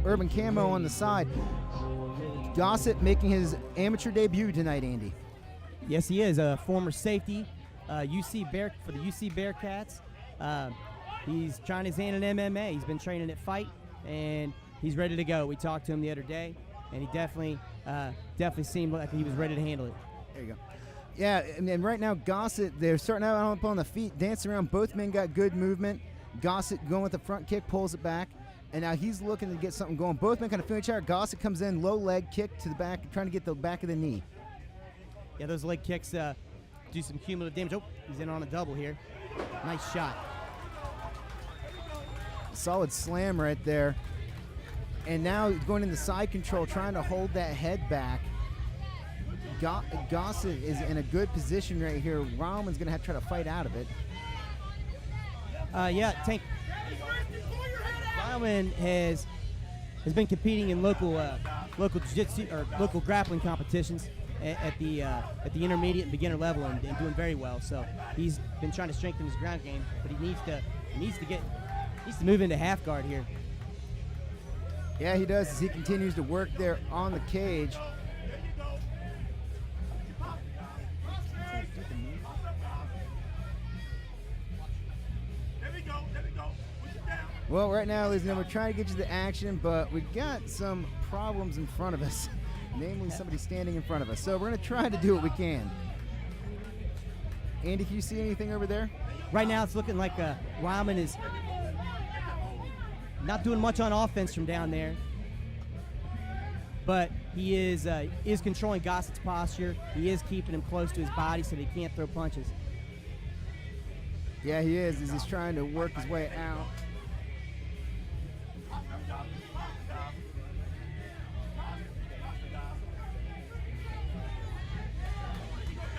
Urban Camo on the side. Gossett making his amateur debut tonight, Andy. Yes, he is a former safety, UC Bear for the UC Bearcats. He's trying his hand in MMA. He's been training at Fight, and he's ready to go. We talked to him the other day, and he definitely seemed like he was ready to handle it. There you go. Yeah, and right now Gossett, they're starting out up on the feet, dancing around. Both men got good movement. Gossett going with the front kick, pulls it back, and now he's looking to get something going. Both men kind of feeling each other. Gossett comes in, low leg kick to the back, trying to get the back of the knee. Yeah, those leg kicks do some cumulative damage. Oh, he's in on a double here. Nice shot. Solid slam right there. And now going into side control, trying to hold that head back. Gossett is in a good position right here. Reilman's going to have to try to fight out of it. Tank. Reilman has been competing in local jiu-jitsu or local grappling competitions at the intermediate and beginner level and doing very well. So he's been trying to strengthen his ground game, but he needs to move into half guard here. Yeah, he does as he continues to work there on the cage. Well, right now, ladies and gentlemen, we're trying to get you the action, but we got some problems in front of us, namely somebody standing in front of us. So we're going to try to do what we can. Andy, can you see anything over there? Right now, it's looking like Reilman is not doing much on offense from down there, but he is controlling Gossett's posture. He is keeping him close to his body so that he can't throw punches. Yeah, he is, as he's trying to work his way out.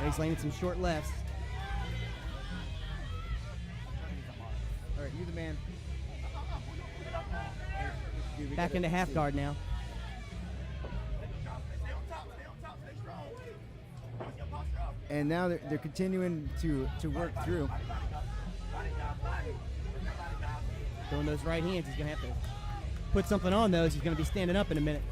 He's landing some short lefts. All right, you're the man. Back into half guard now. And now they're continuing to work through. Throwing those right hands, he's going to have to put something on those. He's going to be standing up in a minute.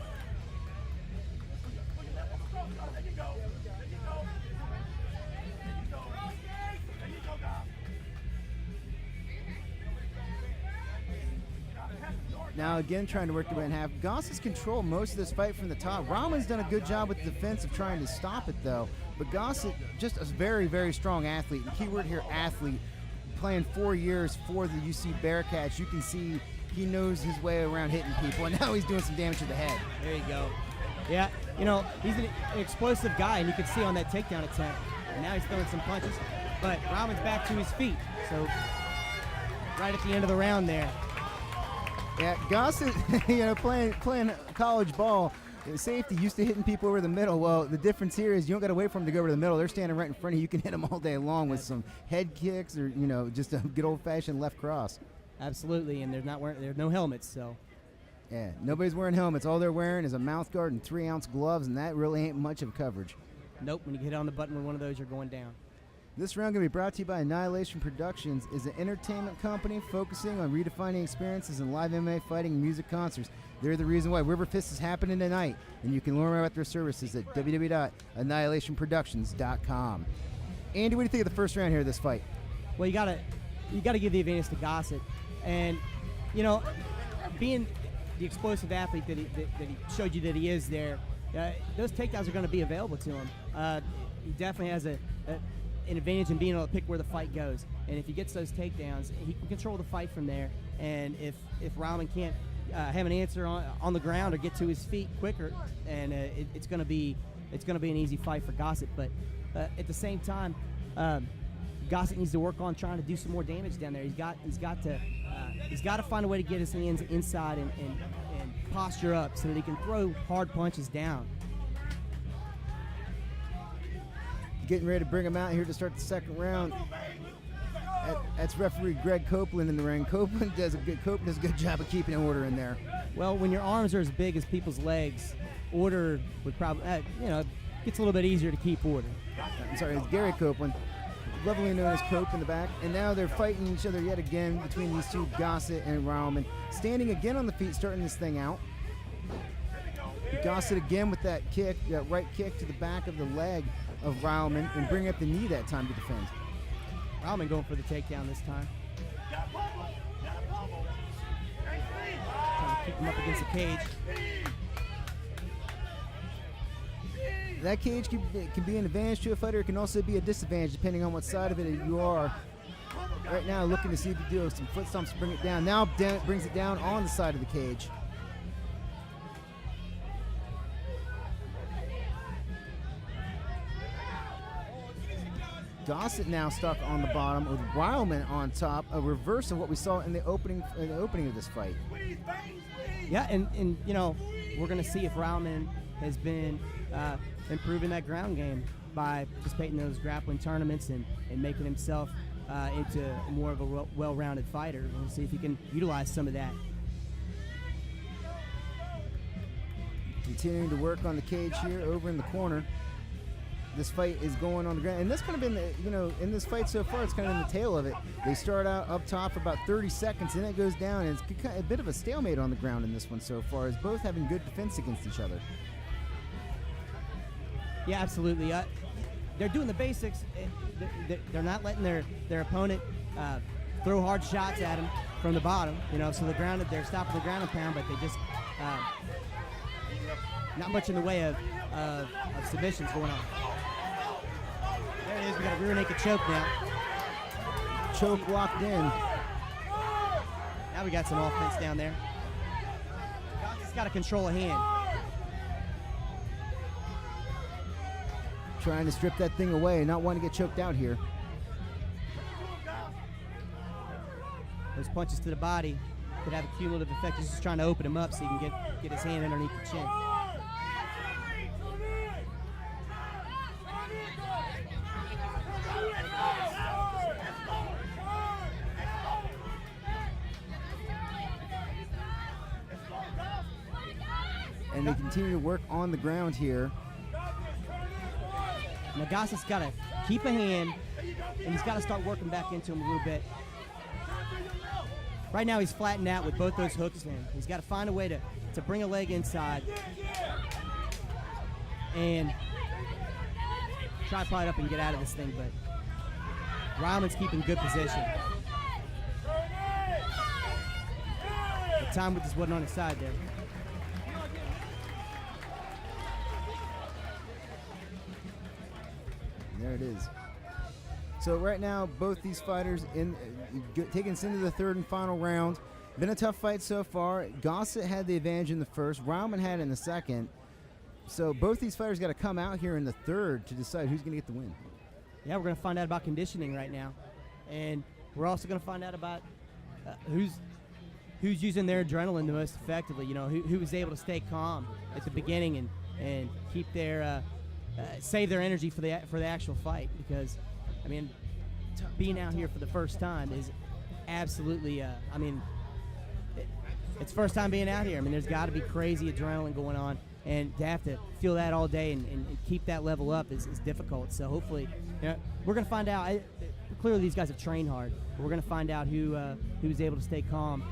Now again trying to work the way in half. Gossett's controlled most of this fight from the top. Reilman's done a good job with the defense of trying to stop it though. But Gossett, just a very, very strong athlete. The key word here, athlete. Playing 4 years for the UC Bearcats. You can see he knows his way around hitting people, and now he's doing some damage to the head. There you go. Yeah, you know, he's an explosive guy, and you can see on that takedown attempt. And now he's throwing some punches. But Reilman's back to his feet. So right at the end of the round there. Yeah, Gossett, playing college ball, safety used to hitting people over the middle. Well, the difference here is you don't got to wait for them to go over the middle. They're standing right in front of you. You can hit them all day long with some head kicks or, just a good old-fashioned left cross. Absolutely, and there's no helmets, so. Yeah, nobody's wearing helmets. All they're wearing is a mouth guard and 3-ounce gloves, and that really ain't much of coverage. Nope, when you hit on the button with one of those, you're going down. This round going to be brought to you by Annihilation Productions, is an entertainment company focusing on redefining experiences in live MMA fighting and music concerts. They're the reason why RIVERFISTS is happening tonight, and you can learn more about their services at www.annihilationproductions.com. Andy, what do you think of the first round here of this fight? Well, you gotta give the advantage to Gossett, and being the explosive athlete that he showed you that he is there, those takedowns are going to be available to him. He definitely has an advantage in being able to pick where the fight goes, and if he gets those takedowns, he can control the fight from there. And if Reilman can't have an answer on the ground or get to his feet quicker, and it's going to be an easy fight for Gossett. But at the same time, Gossett needs to work on trying to do some more damage down there. He's got to find a way to get his hands inside and posture up so that he can throw hard punches down. Getting ready to bring him out here to start the second round. That's referee Greg Copeland in the ring. Copeland does a good job of keeping order in there. Well, when your arms are as big as people's legs, order would probably, gets a little bit easier to keep order. I'm sorry, it's Gary Copeland. lovely known as Cope in the back. And now they're fighting each other yet again between these two, Gossett and Reilman. Standing again on the feet, starting this thing out. Gossett again with that kick, that right kick to the back of the leg of Reilman, and bring up the knee that time to defend. Reilman going for the takedown this time. Trying to keep him up against the cage. That cage can be an advantage to a fighter. It can also be a disadvantage depending on what side of it you are. Right now, looking to see if he can do some foot stomps to bring it down. Now brings it down on the side of the cage. Gossett now stuck on the bottom with Reilman on top, a reverse of what we saw in the opening of this fight. Yeah, and you know, we're going to see if Reilman has been improving that ground game by participating in those grappling tournaments and making himself into more of a well-rounded fighter. We'll see if he can utilize some of that. Continuing to work on the cage here over in the corner. This fight is going on the ground, and that's kind of been, in this fight so far, it's kind of in the tail of it. They start out up top for about 30 seconds, and then it goes down, and it's a bit of a stalemate on the ground in this one so far, as both having good defense against each other. Yeah, absolutely. They're doing the basics. They're not letting their opponent throw hard shots at them from the bottom, so they're stopping the ground and pound, but they just not much in the way of submissions going on. There it is. We got a rear naked choke now. Choke locked in. Now we got some offense down there. He's got to control a hand. Trying to strip that thing away, not wanting to get choked out here. Those punches to the body could have a cumulative effect. He's just trying to open him up so he can get his hand underneath the chin. And they continue to work on the ground here. Now Gossett's got to keep a hand, and he's got to start working back into him a little bit. Right now he's flattened out with both those hooks in. He's got to find a way to bring a leg inside and try to pry it up and get out of this thing, but Reilman's keeping good position. The time just wasn't on his side there. There it is. So right now, both these fighters taking us into the third and final round. Been a tough fight so far. Gossett had the advantage in the first. Reilman had it in the second. So both these fighters got to come out here in the third to decide who's going to get the win. Yeah, we're going to find out about conditioning right now, and we're also going to find out about who's using their adrenaline the most effectively. Who was able to stay calm at the beginning and keep their save their energy for the actual fight, because being out here for the first time is absolutely it's first time being out here. There's got to be crazy adrenaline going on, and to have to feel that all day and keep that level up is difficult. So hopefully we're going to find out. Clearly these guys have trained hard, but we're going to find out who was able to stay calm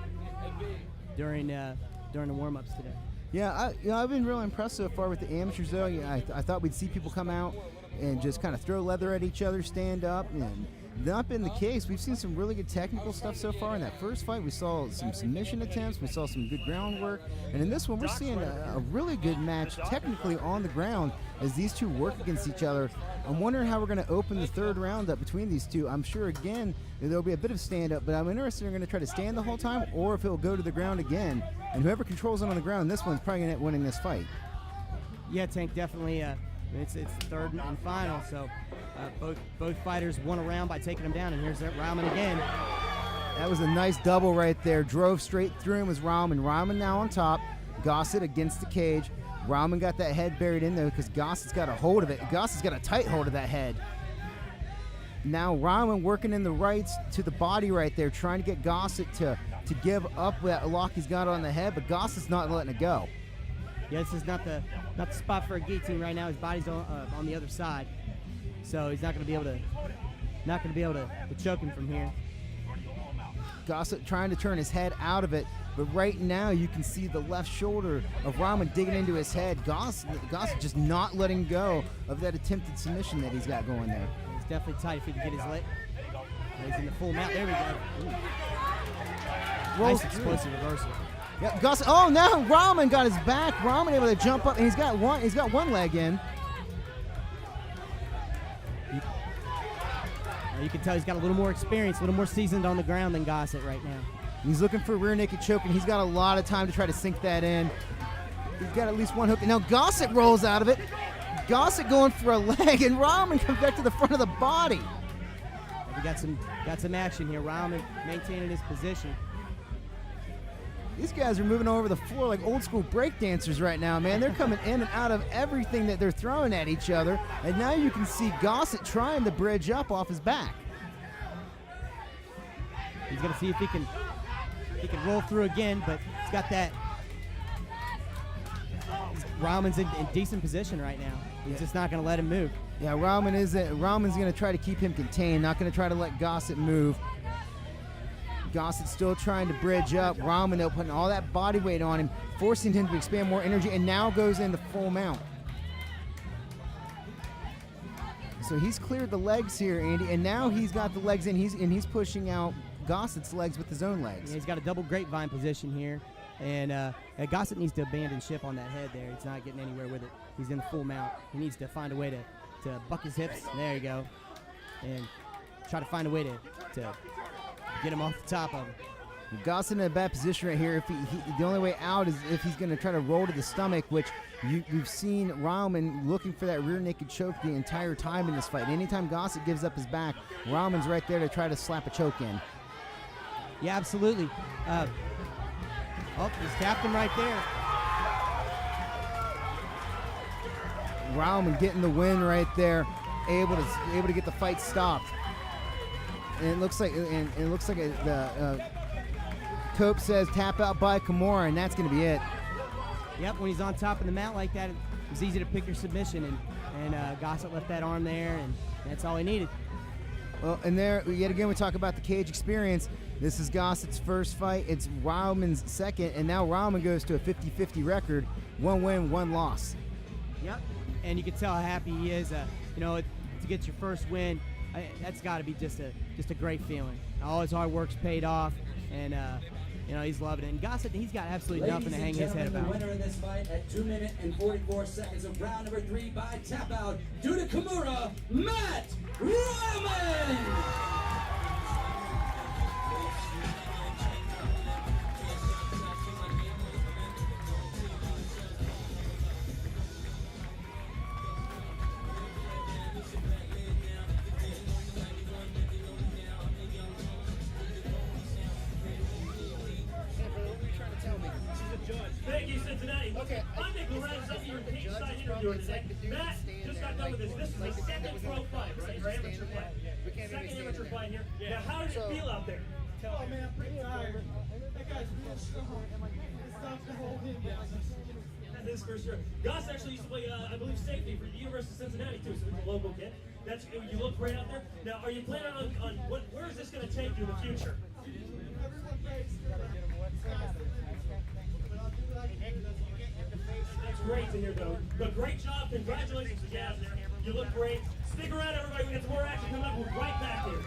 during the warm-ups today. Yeah, I've been really impressed so far with the amateurs, though. I thought we'd see people come out and just kind of throw leather at each other, stand up, and not been the case. We've seen some really good technical stuff so far. In that first fight, we saw some submission attempts, we saw some good groundwork, and in this one, we're seeing a really good match technically on the ground as these two work against each other. I'm wondering how we're going to open the third round up between these two. I'm sure, again, there'll be a bit of stand-up, but I'm interested in going to try to stand the whole time, or if it'll go to the ground again. And whoever controls it on the ground, this one's probably going to end up winning this fight. Yeah, Tank, definitely. It's the third and final, so both fighters won a round by taking them down, and here's Reilman again. That was a nice double right there. Drove straight through him was Reilman. Reilman now on top. Gossett against the cage. Reilman got that head buried in there because Gossett's got a hold of it. Gossett's got a tight hold of that head. Now Reilman working in the rights to the body right there, trying to get Gossett to give up that lock he's got on the head, but Gossett's not letting it go. Yeah, this is not the spot for a guillotine right now. His body's on the other side, so he's not going to be able to not going to be able to choke him from here. Gossett trying to turn his head out of it, but right now you can see the left shoulder of Reilman digging into his head. Gossett just not letting go of that attempted submission that he's got going there. It's definitely tight if he can get his leg. He's in the full mount. There we go. Ooh. Nice explosive reversal. Yep, Gossett. Oh, now Reilman got his back. Reilman able to jump up, and he's got one leg in. You can tell he's got a little more experience, a little more seasoned on the ground than Gossett right now. He's looking for a rear naked choke, and he's got a lot of time to try to sink that in. He's got at least one hook. Now Gossett rolls out of it. Gossett going for a leg, and Reilman comes back to the front of the body. We got some action here. Reilman maintaining his position. These guys are moving over the floor like old school breakdancers right now, man. They're coming in and out of everything that they're throwing at each other. And now you can see Gossett trying to bridge up off his back. He's going to see if he can roll through again, but he's got that. Reilman's in decent position right now. He's just not going to let him move. Yeah, Reilman's going to try to keep him contained, not going to try to let Gossett move. Gossett's still trying to bridge up. Reilman, though, putting all that body weight on him, forcing him to expand more energy, and now goes into full mount. So he's cleared the legs here, Andy, and now he's got the legs in. He's pushing out Gossett's legs with his own legs. Yeah, he's got a double grapevine position here, and Gossett needs to abandon ship on that head there. He's not getting anywhere with it. He's in the full mount. He needs to find a way to buck his hips. There you go. And try to find a way to get him off the top of him. Gossett in a bad position right here. If the only way out is if he's going to try to roll to the stomach, which you've seen Reilman looking for that rear naked choke the entire time in this fight. Anytime Gossett gives up his back, Reilman's right there to try to slap a choke in. Yeah, absolutely. He's tapped him right there. Reilman getting the win right there, able to get the fight stopped. And it looks like the Cope says tap out by Kimura, and that's going to be it. Yep, when he's on top of the mount like that, it's easy to pick your submission, and Gossett left that arm there, and that's all he needed. Well, and there, yet again, we talk about the cage experience. This is Gossett's first fight. It's Reilman's second, and now Reilman goes to a 50-50 record, 1 win, 1 loss. Yep, and you can tell how happy he is. To get your first win, that's got to be just a great feeling. All his hard work's paid off, and he's loving it. And Gossett, he's got absolutely nothing to hang his head about. The winner in this fight at 2 minutes and 44 seconds of round number 3 by tap out due to Kimura, Matt Reilman. Thank you, Cincinnati. Okay, I'm Nick Lorenz. I'm your cage side interviewer today. Matt just got done with this. This is the second pro fight, right? Your amateur fight. Second amateur fight here. Now, how does it feel out there? Oh man, I'm pretty tired. That guy's real strong. It's tough to hold him down. That is for sure. Gus actually used to play, I believe, safety for the University of Cincinnati too, so he's a local kid. You look great out there. Now, are you planning on where is this going to take you in the future? Everyone prays for That's great to hear, though. But great job. Congratulations to Gaz there. You look great. Stick around, everybody. We got some more action coming up. We'll be right back here.